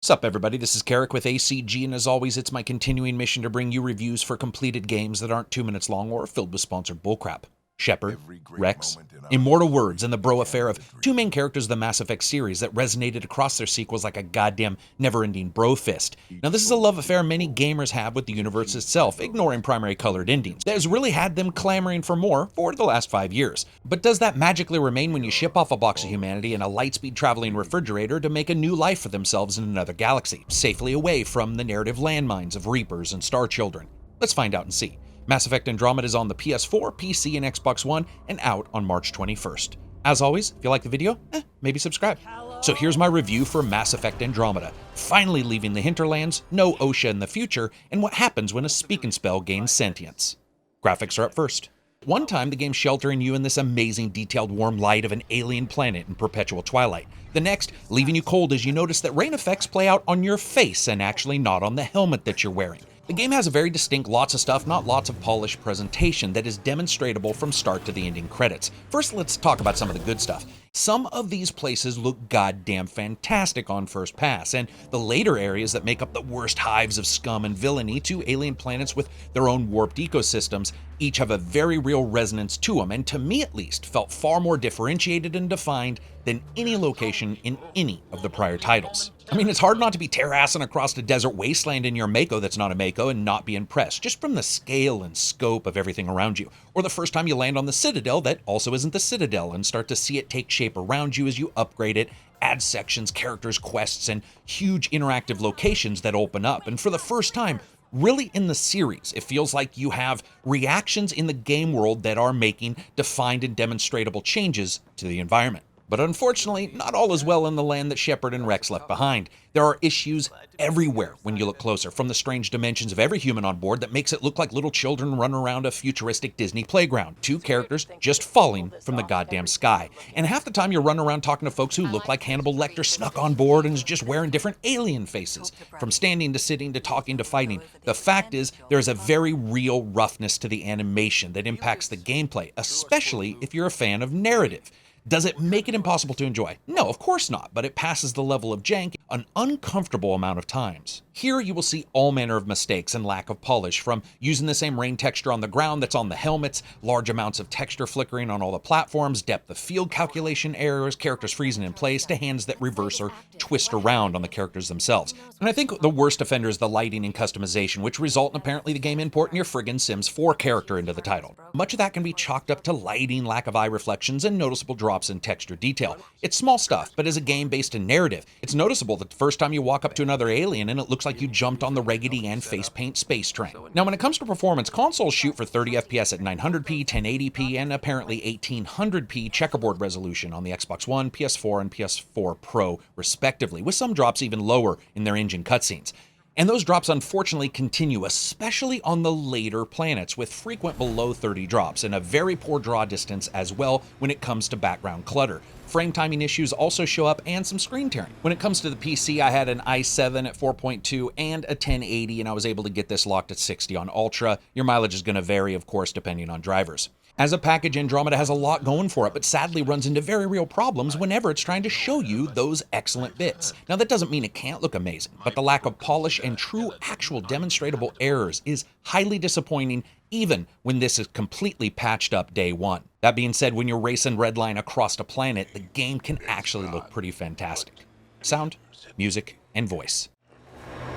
Sup everybody, this is Karak with ACG, and as always, it's my continuing mission to bring you reviews for completed games that aren't 2 minutes long or filled with sponsored bullcrap. Shepard, Rex, immortal words, and the bro affair of two main characters of the Mass Effect series that resonated across their sequels like a goddamn never-ending bro fist. Now this is a love affair many gamers have with the universe itself, ignoring primary colored endings, that has really had them clamoring for more for the last 5 years. But does that magically remain when you ship off a box of humanity and a lightspeed traveling refrigerator to make a new life for themselves in another galaxy, safely away from the narrative landmines of Reapers and Star Children? Let's find out and see. Mass Effect Andromeda is on the PS4, PC, and Xbox One, and out on March 21st. As always, if you like the video, maybe subscribe. So here's my review for Mass Effect Andromeda, finally leaving the hinterlands, no OSHA in the future, and what happens when a speak and spell gains sentience. Graphics are up first. One time, the game's sheltering you in this amazing detailed warm light of an alien planet in perpetual twilight. The next, leaving you cold as you notice that rain effects play out on your face and actually not on the helmet that you're wearing. The game has a very distinct lots of stuff, not lots of polished presentation that is demonstrable from start to the ending credits. First, let's talk about some of the good stuff. Some of these places look goddamn fantastic on first pass, and the later areas that make up the worst hives of scum and villainy to alien planets with their own warped ecosystems each have a very real resonance to them, and to me at least, felt far more differentiated and defined than any location in any of the prior titles. I mean, it's hard not to be terrassing across a desert wasteland in your Mako that's not a Mako and not be impressed, just from the scale and scope of everything around you. Or the first time you land on the Citadel that also isn't the Citadel and start to see it take shape around you as you upgrade it, add sections, characters, quests, and huge interactive locations that open up. And for the first time, really in the series, it feels like you have reactions in the game world that are making defined and demonstrable changes to the environment. But unfortunately, not all is well in the land that Shepard and Rex left behind. There are issues everywhere when you look closer, from the strange dimensions of every human on board that makes it look like little children run around a futuristic Disney playground, to characters just falling from the goddamn sky. And half the time you're running around talking to folks who look like Hannibal Lecter snuck on board and is just wearing different alien faces, from standing to sitting to talking to fighting. The fact is, there's a very real roughness to the animation that impacts the gameplay, especially if you're a fan of narrative. Does it make it impossible to enjoy? No, of course not, but it passes the level of jank an uncomfortable amount of times. Here you will see all manner of mistakes and lack of polish, from using the same rain texture on the ground that's on the helmets, large amounts of texture flickering on all the platforms, depth of field calculation errors, characters freezing in place, to hands that reverse or twist around on the characters themselves. And I think the worst offender is the lighting and customization, which result in apparently the game importing your friggin' Sims 4 character into the title. Much of that can be chalked up to lighting, lack of eye reflections, and noticeable drops in texture detail. It's small stuff, but as a game based in narrative, it's noticeable that the first time you walk up to another alien and it looks like you jumped on the Raggedy Ann face paint space train. Now when it comes to performance, consoles shoot for 30 FPS at 900p, 1080p, and apparently 1800p checkerboard resolution on the Xbox One, PS4, and PS4 Pro respectively, with some drops even lower in their engine cutscenes. And those drops unfortunately continue, especially on the later planets, with frequent below 30 drops and a very poor draw distance as well when it comes to background clutter. Frame timing issues also show up, and some screen tearing. When it comes to the PC, I had an i7 at 4.2 and a 1080, and I was able to get this locked at 60 on Ultra. Your mileage is going to vary, of course, depending on drivers. As a package, Andromeda has a lot going for it, but sadly runs into very real problems whenever it's trying to show you those excellent bits. Now that doesn't mean it can't look amazing, but the lack of polish and true actual demonstrable errors is highly disappointing, even when this is completely patched up day one. That being said, when you're racing redline across a planet, the game can actually look pretty fantastic. Sound, music, and voice.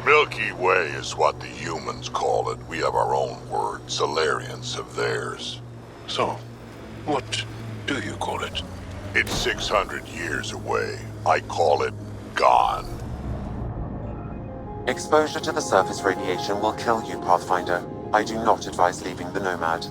Milky Way is what the humans call it. We have our own word. Solarians have theirs. So, what do you call it? It's 600 years away. I call it gone. Exposure to the surface radiation will kill you, Pathfinder. I do not advise leaving the Nomad.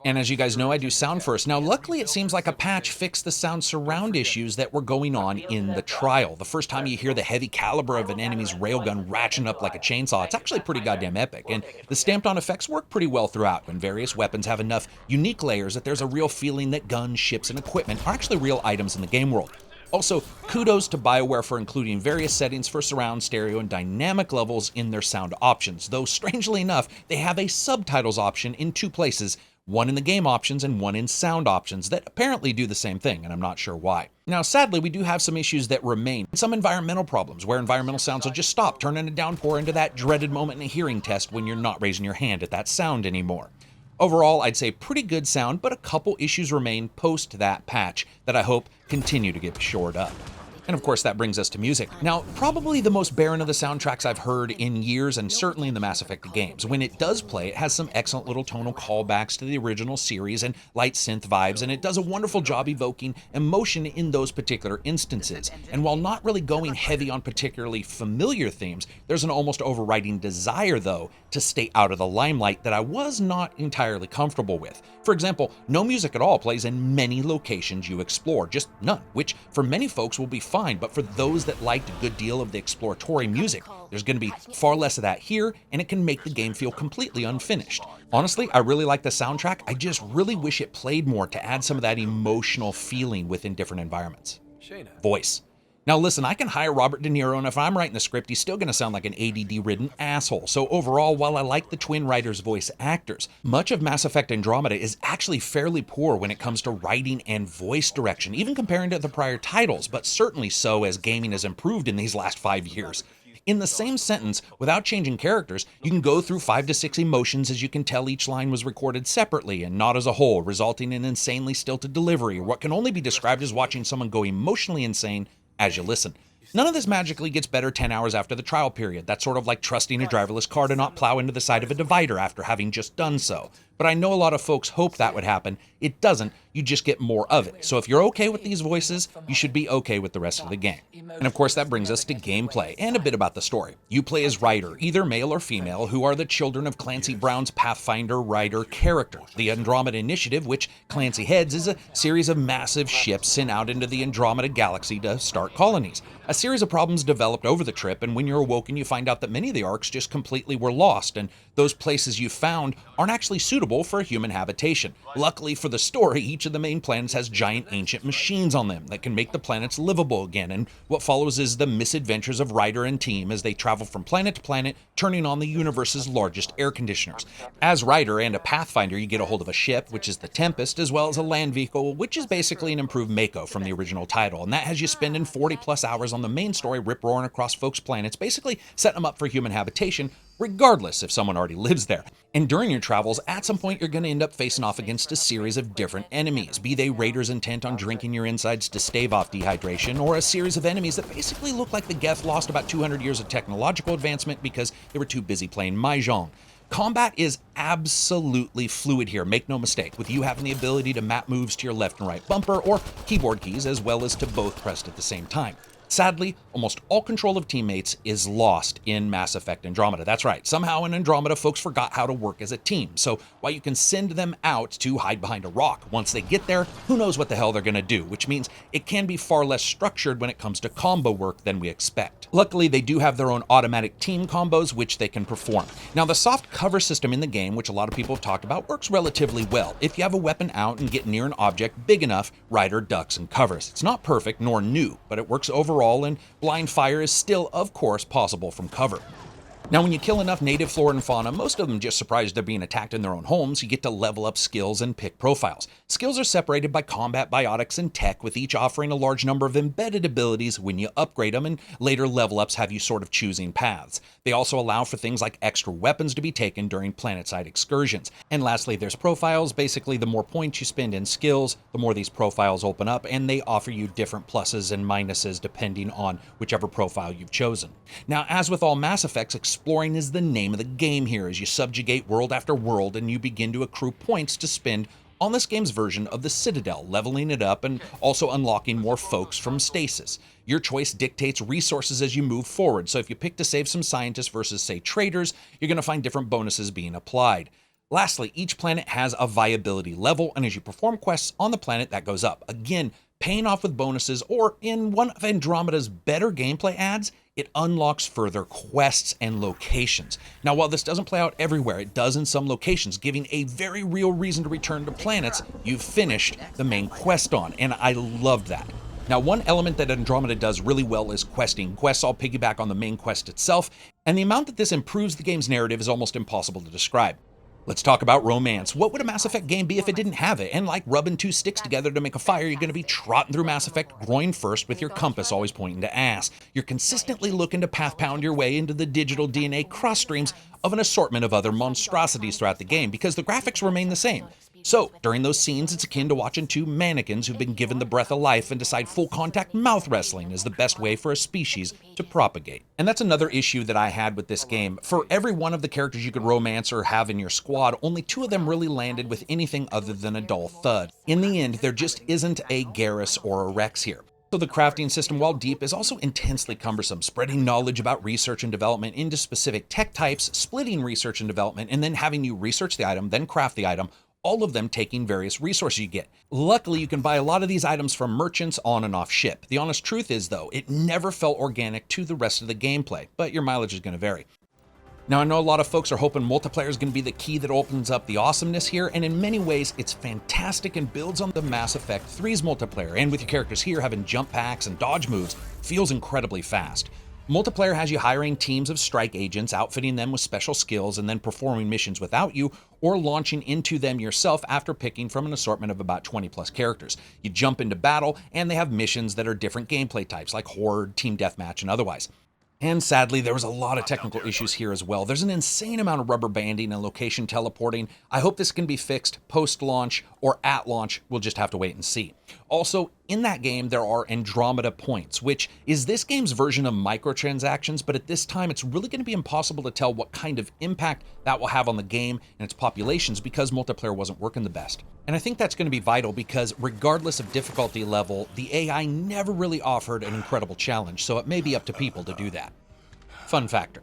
And as you guys know, I do sound first. Now, luckily, it seems like a patch fixed the sound surround issues that were going on in the trial. The first time you hear the heavy caliber of an enemy's railgun ratcheting up like a chainsaw, it's actually pretty goddamn epic. And the stamped-on effects work pretty well throughout, when various weapons have enough unique layers that there's a real feeling that guns, ships, and equipment are actually real items in the game world. Also, kudos to BioWare for including various settings for surround, stereo, and dynamic levels in their sound options, though strangely enough, they have a subtitles option in 2 places, one in the game options and one in sound options that apparently do the same thing, and I'm not sure why. Now, sadly, we do have some issues that remain. Some environmental problems where environmental sounds will just stop, turning a downpour into that dreaded moment in a hearing test when you're not raising your hand at that sound anymore. Overall, I'd say pretty good sound, but a couple issues remain post that patch that I hope continue to get shored up. And of course, that brings us to music. Now, probably the most barren of the soundtracks I've heard in years, and certainly in the Mass Effect games. When it does play, it has some excellent little tonal callbacks to the original series and light synth vibes, and it does a wonderful job evoking emotion in those particular instances. And while not really going heavy on particularly familiar themes, there's an almost overriding desire, though, to stay out of the limelight that I was not entirely comfortable with. For example, no music at all plays in many locations you explore, just none, which for many folks will be fine, but for those that liked a good deal of the exploratory music, there's going to be far less of that here, and it can make the game feel completely unfinished. Honestly, I really like the soundtrack. I just really wish it played more to add some of that emotional feeling within different environments. Voice. Now listen, I can hire Robert De Niro, and if I'm writing the script, he's still going to sound like an ADD-ridden asshole. So overall, while I like the twin writers' voice actors, much of Mass Effect Andromeda is actually fairly poor when it comes to writing and voice direction, even comparing to the prior titles, but certainly so as gaming has improved in these last 5 years. In the same sentence, without changing characters, you can go through 5 to 6 emotions as you can tell each line was recorded separately and not as a whole, resulting in insanely stilted delivery, or what can only be described as watching someone go emotionally insane as you listen. None of this magically gets better 10 hours after the trial period. That's sort of like trusting a driverless car to not plow into the side of a divider after having just done so. But I know a lot of folks hope that would happen. It doesn't, you just get more of it. So if you're okay with these voices, you should be okay with the rest of the game. And of course that brings us to gameplay and a bit about the story. You play as Ryder, either male or female, who are the children of Clancy Brown's Pathfinder Ryder character. The Andromeda Initiative, which Clancy heads, is a series of massive ships sent out into the Andromeda galaxy to start colonies. A series of problems developed over the trip, and when you're awoken you find out that many of the arcs just completely were lost, and those places you found aren't actually suitable for human habitation. Luckily for the story, each of the main planets has giant ancient machines on them that can make the planets livable again, and what follows is the misadventures of Ryder and team as they travel from planet to planet, turning on the universe's largest air conditioners. As Ryder and a Pathfinder, you get a hold of a ship, which is the Tempest, as well as a land vehicle, which is basically an improved Mako from the original title, and that has you spending 40 plus hours on the main story rip-roaring across folks' planets, basically setting them up for human habitation, regardless if someone already lives there. And during your travels, at some point you're going to end up facing off against a series of different enemies, be they raiders intent on drinking your insides to stave off dehydration, or a series of enemies that basically look like the Geth lost about 200 years of technological advancement because they were too busy playing Mahjong. Combat is absolutely fluid here, make no mistake, with you having the ability to map moves to your left and right bumper or keyboard keys, as well as to both pressed at the same time. Sadly, almost all control of teammates is lost in Mass Effect Andromeda. That's right, somehow in Andromeda folks forgot how to work as a team, so while you can send them out to hide behind a rock, once they get there, who knows what the hell they're going to do, which means it can be far less structured when it comes to combo work than we expect. Luckily, they do have their own automatic team combos which they can perform. Now, the soft cover system in the game, which a lot of people have talked about, works relatively well. If you have a weapon out and get near an object big enough, Ryder ducks and covers. It's not perfect nor new, but it works overall, and blind fire is still, of course, possible from cover. Now, when you kill enough native flora and fauna, most of them just surprised they're being attacked in their own homes, you get to level up skills and pick profiles. Skills are separated by combat, biotics, and tech, with each offering a large number of embedded abilities when you upgrade them, and later level ups have you sort of choosing paths. They also allow for things like extra weapons to be taken during planetside excursions. And lastly, there's profiles. Basically, the more points you spend in skills, the more these profiles open up, and they offer you different pluses and minuses depending on whichever profile you've chosen. Now, as with all Mass Effects, exploring is the name of the game here as you subjugate world after world, and you begin to accrue points to spend on this game's version of the Citadel, leveling it up and also unlocking more folks from stasis. Your choice dictates resources as you move forward, so if you pick to save some scientists versus, say, traders, you're going to find different bonuses being applied. Lastly, each planet has a viability level, and as you perform quests on the planet, that goes up. Again, paying off with bonuses, or in one of Andromeda's better gameplay adds, it unlocks further quests and locations. Now, while this doesn't play out everywhere, it does in some locations, giving a very real reason to return to planets you've finished the main quest on, and I loved that. Now, one element that Andromeda does really well is questing. Quests all piggyback on the main quest itself, and the amount that this improves the game's narrative is almost impossible to describe. Let's talk about romance. What would a Mass Effect game be if it didn't have it? And like rubbing two sticks together to make a fire, you're going to be trotting through Mass Effect groin first with your compass always pointing to ass. You're consistently looking to path pound your way into the digital DNA cross streams of an assortment of other monstrosities throughout the game because the graphics remain the same. So, during those scenes, it's akin to watching two mannequins who've been given the breath of life and decide full contact mouth wrestling is the best way for a species to propagate. And that's another issue that I had with this game. For every one of the characters you could romance or have in your squad, only 2 of them really landed with anything other than a dull thud. In the end, there just isn't a Garrus or a Rex here. So the crafting system, while deep, is also intensely cumbersome, spreading knowledge about research and development into specific tech types, splitting research and development, and then having you research the item, then craft the item, all of them taking various resources you get. Luckily, you can buy a lot of these items from merchants on and off ship. The honest truth is, though, it never felt organic to the rest of the gameplay, but your mileage is going to vary. Now, I know a lot of folks are hoping multiplayer is going to be the key that opens up the awesomeness here, and in many ways, it's fantastic and builds on the Mass Effect 3's multiplayer, and with your characters here having jump packs and dodge moves, feels incredibly fast. Multiplayer has you hiring teams of strike agents, outfitting them with special skills, and then performing missions without you, or launching into them yourself after picking from an assortment of about 20 plus characters. You jump into battle, and they have missions that are different gameplay types, like Horde, Team Deathmatch, and otherwise. And sadly, there was a lot of technical issues here as well. There's an insane amount of rubber banding and location teleporting. I hope this can be fixed post-launch or at launch. We'll just have to wait and see. Also, in that game, there are Andromeda points, which is this game's version of microtransactions, but at this time, it's really going to be impossible to tell what kind of impact that will have on the game and its populations because multiplayer wasn't working the best. And I think that's going to be vital because regardless of difficulty level, the AI never really offered an incredible challenge, so it may be up to people to do that. Fun factor.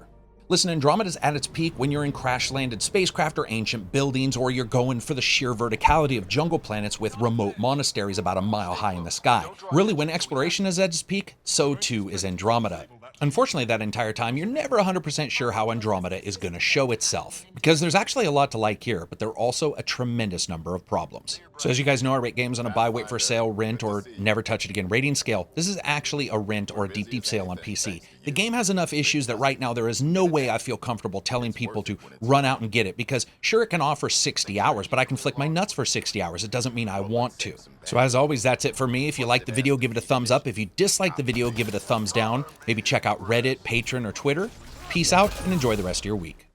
Listen, Andromeda's at its peak when you're in crash-landed spacecraft or ancient buildings, or you're going for the sheer verticality of jungle planets with remote monasteries about a mile high in the sky. Really, when exploration is at its peak, so too is Andromeda. Unfortunately, that entire time, you're never 100% sure how Andromeda is going to show itself, because there's actually a lot to like here, but there are also a tremendous number of problems. So as you guys know, I rate games on a buy, wait for sale, rent, or never touch it again rating scale. This is actually a rent or a deep sale on PC. The game has enough issues that right now there is no way I feel comfortable telling people to run out and get it, because sure, it can offer 60 hours, but I can flick my nuts for 60 hours. It doesn't mean I want to. So as always, that's it for me. If you like the video, give it a thumbs up. If you dislike the video, give it a thumbs down. Maybe check out Reddit, Patreon, or Twitter. Peace out and enjoy the rest of your week.